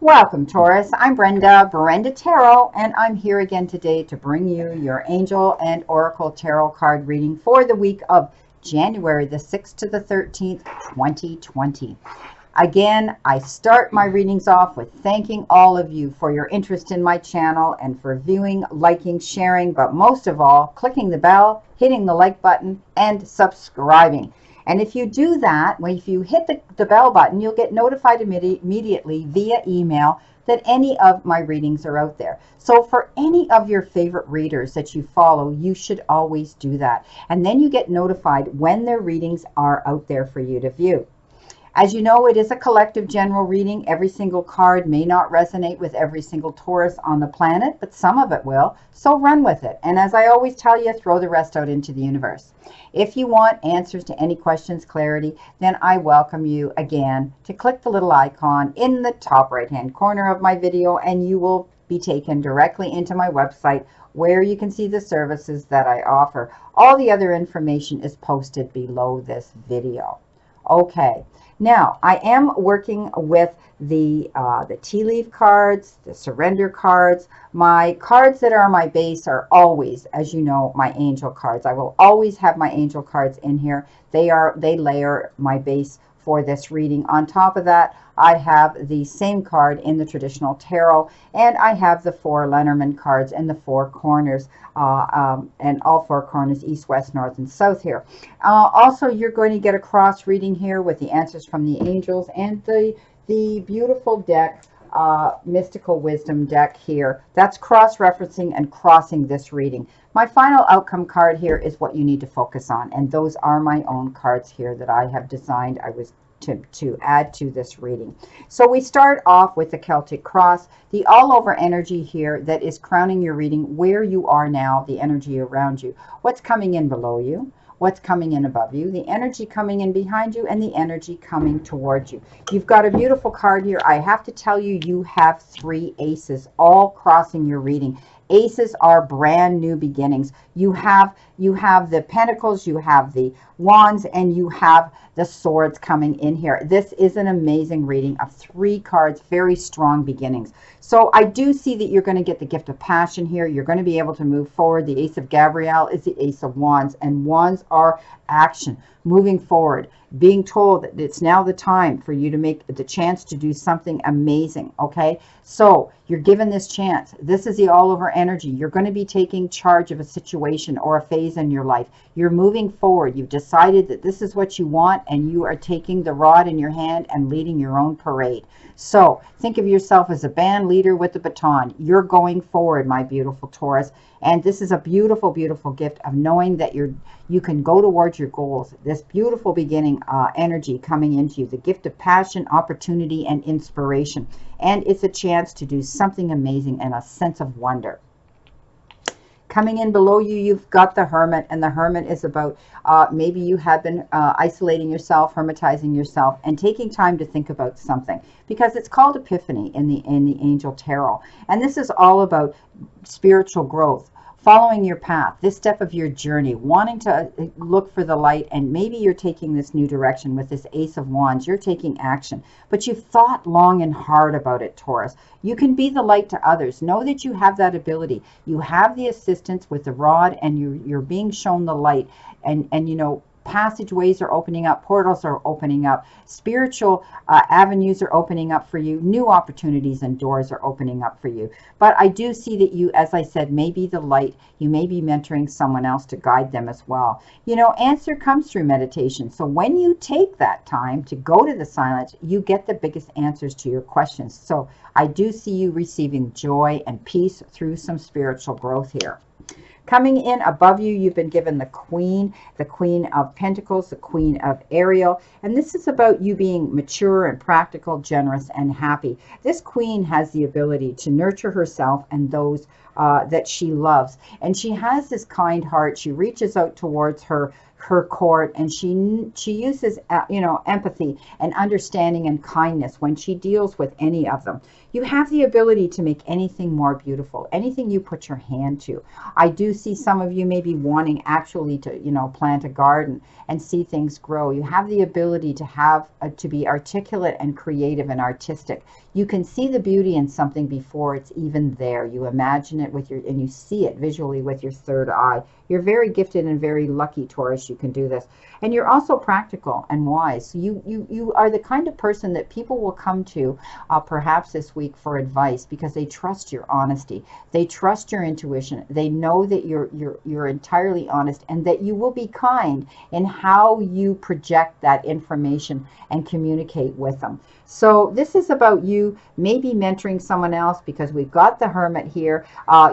Welcome, Taurus. I'm Brenda Tarot, and I'm here again today to bring you your Angel and Oracle Tarot card reading for the week of January the 6th to the 13th, 2020. Again, I start my readings off with thanking all of you for your interest in my channel and for viewing, liking, sharing, but most of all, clicking the bell, hitting the like button, and subscribing. And if you do that, if you hit the bell button, you'll get notified immediately via email that any of my readings are out there. So for any of your favorite readers that you follow, you should always do that. And then you get notified when their readings are out there for you to view. As you know, it is a collective general reading. Every single card may not resonate with every single Taurus on the planet, but some of it will. So run with it. And as I always tell you, throw the rest out into the universe. If you want answers to any questions, clarity, then I welcome you again to click the little icon in the top right-hand corner of my video, and you will be taken directly into my website where you can see the services that I offer. All the other information is posted below this video. Okay. Now, I am working with the tea leaf cards, the surrender cards. My cards that are my base are always, as you know, my angel cards. I will always have my angel cards in here. They layer my base for this reading. On top of that, I have the same card in the traditional tarot, and I have the 4 Lenormand cards in the 4 corners, and all 4 corners, east, west, north, and south here. Also, you're going to get a cross reading here with the answers from the angels and the beautiful deck, Mystical Wisdom deck here. That's cross-referencing and crossing this reading. My final outcome card here is what you need to focus on, and those are my own cards here that I have designed. I was to add to this reading. So we start off with the Celtic Cross, the all-over energy here that is crowning your reading, where you are now, the energy around you, what's coming in below you, what's coming in above you, the energy coming in behind you, and the energy coming towards you. You've got a beautiful card here. I have to tell you, you have 3 aces all crossing your reading. Aces are brand new beginnings. You have the Pentacles, you have the Wands, and you have the Swords coming in here. This is an amazing reading of 3 cards, very strong beginnings. So I do see that you're going to get the gift of passion here. You're going to be able to move forward. The Ace of Gabrielle is the Ace of Wands, and Wands are action, moving forward, being told that it's now the time for you to make the chance to do something amazing. Okay, so you're given this chance. This is the all-over energy. You're going to be taking charge of a situation or a phase in your life. You're moving forward. You've decided that this is what you want, and you are taking the rod in your hand and leading your own parade. So think of yourself as a band leader with the baton. You're going forward, my beautiful Taurus. And this is a beautiful, beautiful gift of knowing that you can go towards your goals. This beautiful beginning energy coming into you, the gift of passion, opportunity, and inspiration. And it's a chance to do something amazing and a sense of wonder. Coming in below you, you've got the Hermit, and the Hermit is about maybe you have been isolating yourself, hermetizing yourself, and taking time to think about something, because it's called Epiphany in the Angel Tarot. And this is all about spiritual growth, following your path, this step of your journey, wanting to look for the light, and maybe you're taking this new direction with this Ace of Wands. You're taking action, but you've thought long and hard about it, Taurus. You can be the light to others. Know that you have that ability. You have the assistance with the rod, and you're being shown the light, and you know, passageways are opening up, portals are opening up, spiritual avenues are opening up for you, new opportunities and doors are opening up for you. But I do see that you, as I said, may be the light. You may be mentoring someone else to guide them as well. You know, answer comes through meditation. So when you take that time to go to the silence, you get the biggest answers to your questions. So I do see you receiving joy and peace through some spiritual growth here. Coming in above you, you've been given the Queen of Pentacles, the Queen of Ariel. And this is about you being mature and practical, generous and happy. This Queen has the ability to nurture herself and those that she loves. And she has this kind heart. She reaches out towards her court, and she uses you know, empathy and understanding and kindness when she deals with any of them. You have the ability to make anything more beautiful, anything you put your hand to. I do see some of you maybe wanting actually to, you know, plant a garden and see things grow. You have the ability to have to be articulate and creative and artistic. You can see the beauty in something before it's even there. You imagine it with your, and you see it visually with your third eye. You're very gifted and very lucky, Taurus. You can do this. And you're also practical and wise. So you are the kind of person that people will come to perhaps this week for advice because they trust your honesty. They trust your intuition. They know that you're entirely honest and that you will be kind in how you project that information and communicate with them. So this is about you maybe mentoring someone else, because we've got the Hermit here.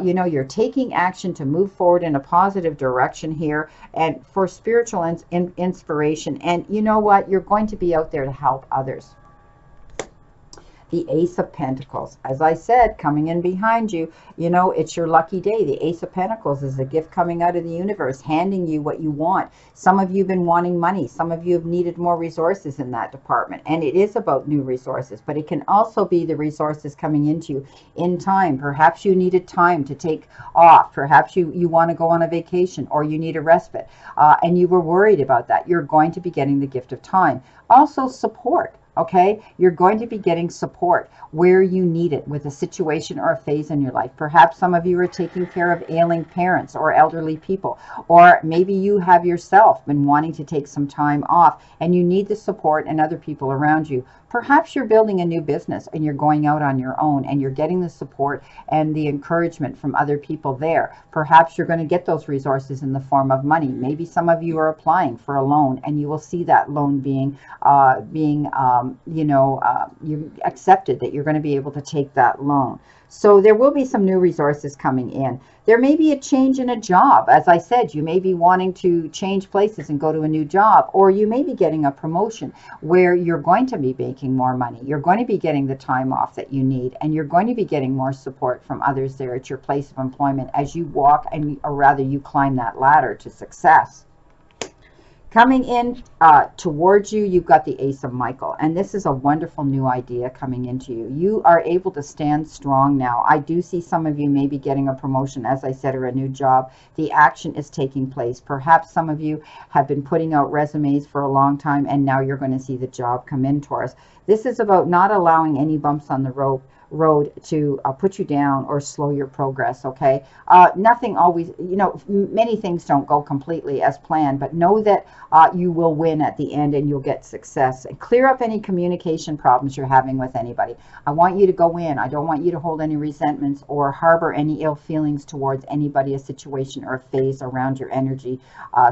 You know, you're taking action to move forward in a positive direction here and for spiritual inspiration. And you know what? You're going to be out there to help others. The Ace of Pentacles, as I said, coming in behind you, you know, it's your lucky day. The Ace of Pentacles is a gift coming out of the universe, handing you what you want. Some of you have been wanting money. Some of you have needed more resources in that department. And it is about new resources, but it can also be the resources coming into you in time. Perhaps you needed time to take off. Perhaps you want to go on a vacation, or you need a respite. And you were worried about that. You're going to be getting the gift of time. Also support. Okay, you're going to be getting support where you need it with a situation or a phase in your life. Perhaps some of you are taking care of ailing parents or elderly people, or maybe you have yourself been wanting to take some time off and you need the support and other people around you. Perhaps you're building a new business and you're going out on your own and you're getting the support and the encouragement from other people there. Perhaps you're going to get those resources in the form of money. Maybe some of you are applying for a loan and you will see that loan being you accepted, that you're going to be able to take that loan. So there will be some new resources coming in. There may be a change in a job. As I said, you may be wanting to change places and go to a new job, or you may be getting a promotion where you're going to be making more money. You're going to be getting the time off that you need, and you're going to be getting more support from others there at your place of employment as you walk, or rather you climb that ladder to success. Coming in towards you, you've got the Ace of Michael, and this is a wonderful new idea coming into you. You are able to stand strong now. I do see some of you maybe getting a promotion, as I said, or a new job. The action is taking place. Perhaps some of you have been putting out resumes for a long time, and now you're going to see the job come in, Taurus. This is about not allowing any bumps on the road to put you down or slow your progress. Okay, nothing always, you know, many things don't go completely as planned, but know that you will win at the end and you'll get success. And clear up any communication problems you're having with anybody. I want you to go in. I don't want you to hold any resentments or harbor any ill feelings towards anybody, a situation, or a phase around your energy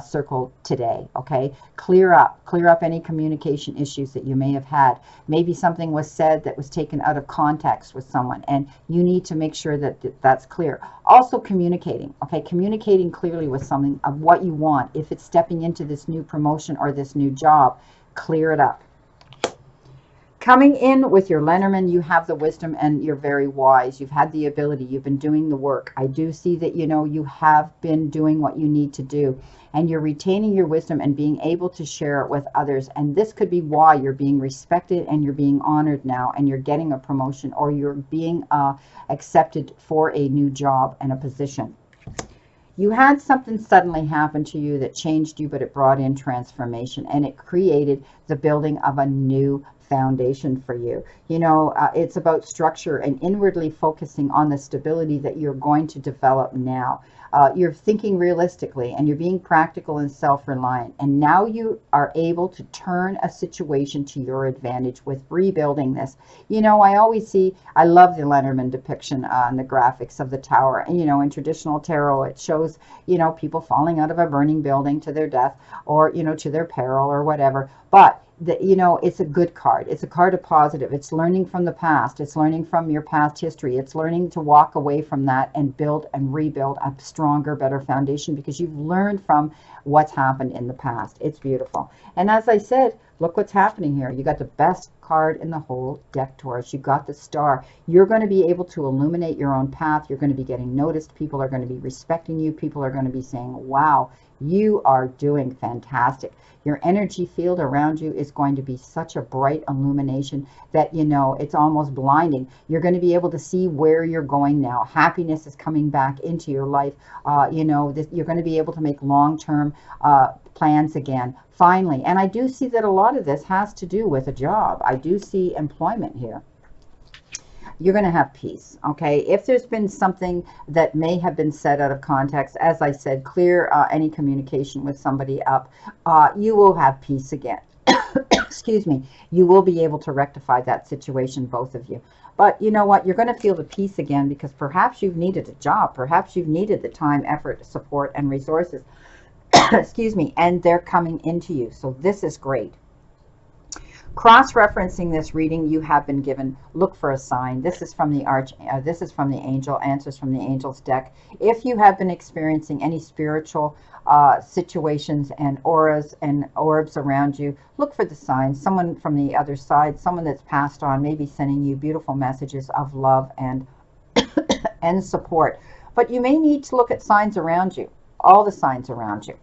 circle today. Okay, clear up any communication issues that you may have had. Maybe something was said that was taken out of context with someone, and you need to make sure that that's clear. Also communicating, okay, communicating clearly with something of what you want. If it's stepping into this new promotion or this new job, clear it up. Coming in with your Lenormand, you have the wisdom and you're very wise. You've had the ability. You've been doing the work. I do see that, you know, you have been doing what you need to do, and you're retaining your wisdom and being able to share it with others. And this could be why you're being respected and you're being honored now, and you're getting a promotion, or you're being accepted for a new job and a position. You had something suddenly happen to you that changed you, but it brought in transformation, and it created the building of a new foundation for you. You know, it's about structure and inwardly focusing on the stability that you're going to develop now. You're thinking realistically, and you're being practical and self-reliant, and now you are able to turn a situation to your advantage with rebuilding this. You know, I love the Lenormand depiction on the graphics of the tower. And, you know, in traditional tarot, it shows, you know, people falling out of a burning building to their death, or, you know, to their peril or whatever. But you know, it's a good card. It's a card of positive. It's learning from the past. It's learning from your past history. It's learning to walk away from that and build and rebuild a stronger, better foundation, because you've learned from what's happened in the past. It's beautiful. And as I said, look what's happening here. You got the best card in the whole deck, Taurus. You got the Star. You're going to be able to illuminate your own path. You're going to be getting noticed. People are going to be respecting you. People are going to be saying, wow, you are doing fantastic. Your energy field around you is going to be such a bright illumination that, you know, it's almost blinding. You're going to be able to see where you're going now. Happiness is coming back into your life. You know, you're going to be able to make long-term plans again, finally. And I do see that a lot of this has to do with a job. I do see employment here. You're going to have peace, okay? If there's been something that may have been said out of context, as I said, clear any communication with somebody up. You will have peace again. Excuse me. You will be able to rectify that situation, both of you. But you know what? You're going to feel the peace again because perhaps you've needed a job. Perhaps you've needed the time, effort, support, and resources. Excuse me. And they're coming into you. So this is great. Cross-referencing this reading you have been given, look for a sign. This is from the this is from the angel, answers from the angels deck. If you have been experiencing any spiritual situations and auras and orbs around you, look for the signs. Someone from the other side, someone that's passed on, maybe sending you beautiful messages of love and and support. But you may need to look at signs around you, all the signs around you.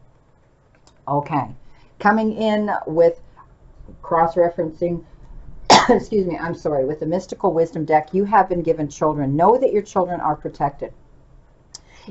Okay, coming in with cross-referencing, excuse me, I'm sorry, with the mystical wisdom deck, you have been given children. Know that your children are protected.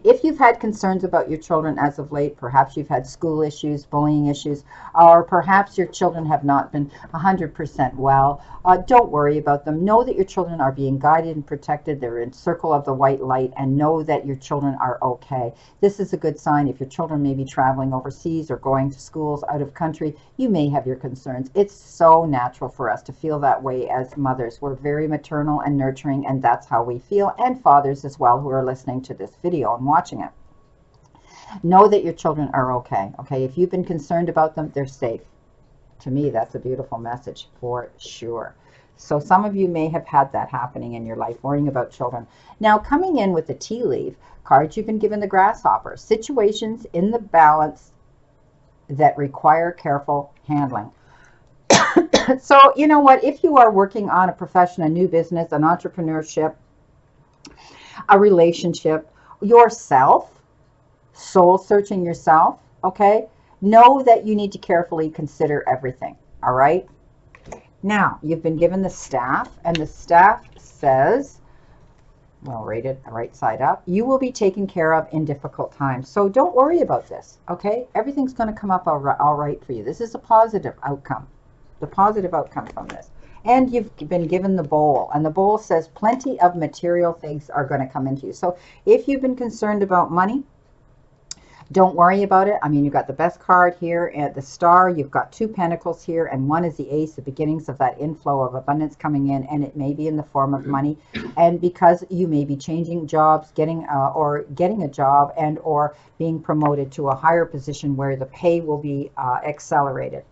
If you've had concerns about your children as of late, perhaps you've had school issues, bullying issues, or perhaps your children have not been 100% well, don't worry about them. Know that your children are being guided and protected. They're in circle of the white light, and know that your children are okay. This is a good sign. If your children may be traveling overseas or going to schools out of country, you may have your concerns. It's so natural for us to feel that way as mothers. We're very maternal and nurturing, and that's how we feel, and fathers as well who are listening to this video and watching it. Know that your children are okay. Okay, if you've been concerned about them, they're safe. To me, that's a beautiful message for sure. So some of you may have had that happening in your life, worrying about children. Now, coming in with the tea leaf cards, you've been given the grasshopper. Situations in the balance that require careful handling. So, you know what? If you are working on a profession, a new business, an entrepreneurship, a relationship, yourself, soul searching yourself, okay? Know that you need to carefully consider everything, all right? Now, you've been given the staff, and the staff says, well, rated right side up, you will be taken care of in difficult times. So don't worry about this, okay? Everything's going to come up all right for you. This is a positive outcome, the positive outcome from this. And you've been given the bowl, and the bowl says plenty of material things are going to come into you. So if you've been concerned about money, don't worry about it. I mean, you've got the best card here at the star. You've got 2 pentacles here, and 1 is the ace, the beginnings of that inflow of abundance coming in, and it may be in the form of money. And because you may be changing jobs, getting a job, and or being promoted to a higher position where the pay will be accelerated.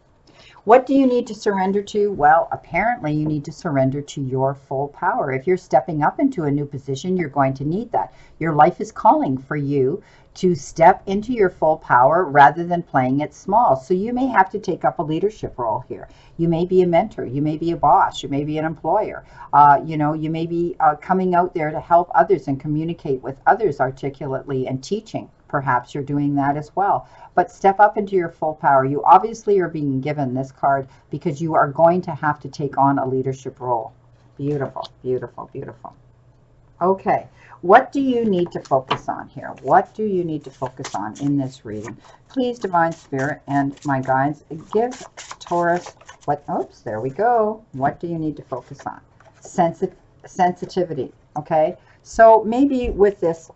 What do you need to surrender to? Well, apparently you need to surrender to your full power. If you're stepping up into a new position, you're going to need that. Your life is calling for you to step into your full power rather than playing it small. So you may have to take up a leadership role here. You may be a mentor. You may be a boss. You may be an employer. You know, you may be coming out there to help others and communicate with others articulately and teaching. Perhaps you're doing that as well. But step up into your full power. You obviously are being given this card because you are going to have to take on a leadership role. Beautiful, beautiful, beautiful. Okay, what do you need to focus on here? What do you need to focus on in this reading? Please, Divine Spirit and my guides, give Taurus what, oops, there we go. What do you need to focus on? Sensitivity, okay? So maybe with this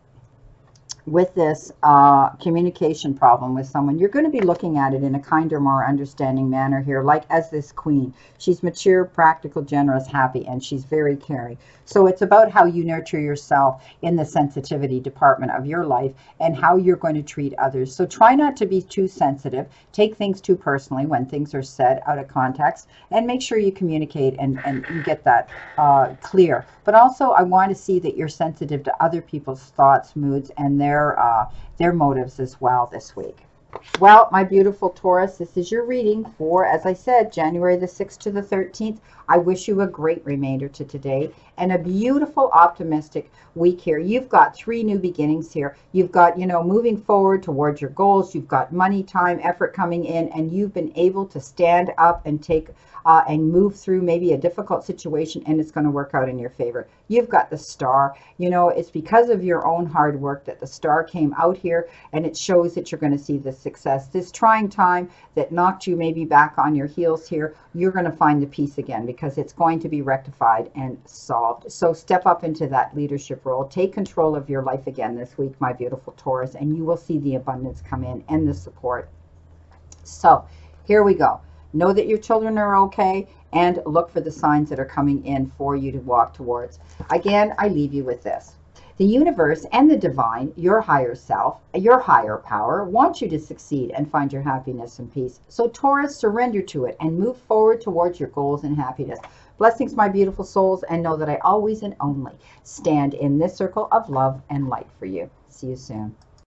communication problem with someone, you're going to be looking at it in a kinder, more understanding manner here, like as this queen. She's mature, practical, generous, happy, and she's very caring. So it's about how you nurture yourself in the sensitivity department of your life and how you're going to treat others. So try not to be too sensitive, take things too personally when things are said out of context, and make sure you communicate and you get that clear. But also I want to see that you're sensitive to other people's thoughts, moods, and their motives as well this week. Well, my beautiful Taurus, this is your reading for, as I said, January the 6th to the 13th. I wish you a great remainder to today, and a beautiful, optimistic week here. You've got 3 new beginnings here. You've got, you know, moving forward towards your goals. You've got money, time, effort coming in, and you've been able to stand up and take and move through maybe a difficult situation, and it's going to work out in your favor. You've got the star. You know, it's because of your own hard work that the star came out here, and it shows that you're going to see the success. This trying time that knocked you maybe back on your heels here, you're going to find the peace again, because it's going to be rectified and solved. So step up into that leadership role. Take control of your life again this week, my beautiful Taurus, and you will see the abundance come in and the support. So here we go. Know that your children are okay, and look for the signs that are coming in for you to walk towards. Again, I leave you with this. The universe and the divine, your higher self, your higher power, wants you to succeed and find your happiness and peace. So Taurus, surrender to it and move forward towards your goals and happiness. Blessings, my beautiful souls, and know that I always and only stand in this circle of love and light for you. See you soon.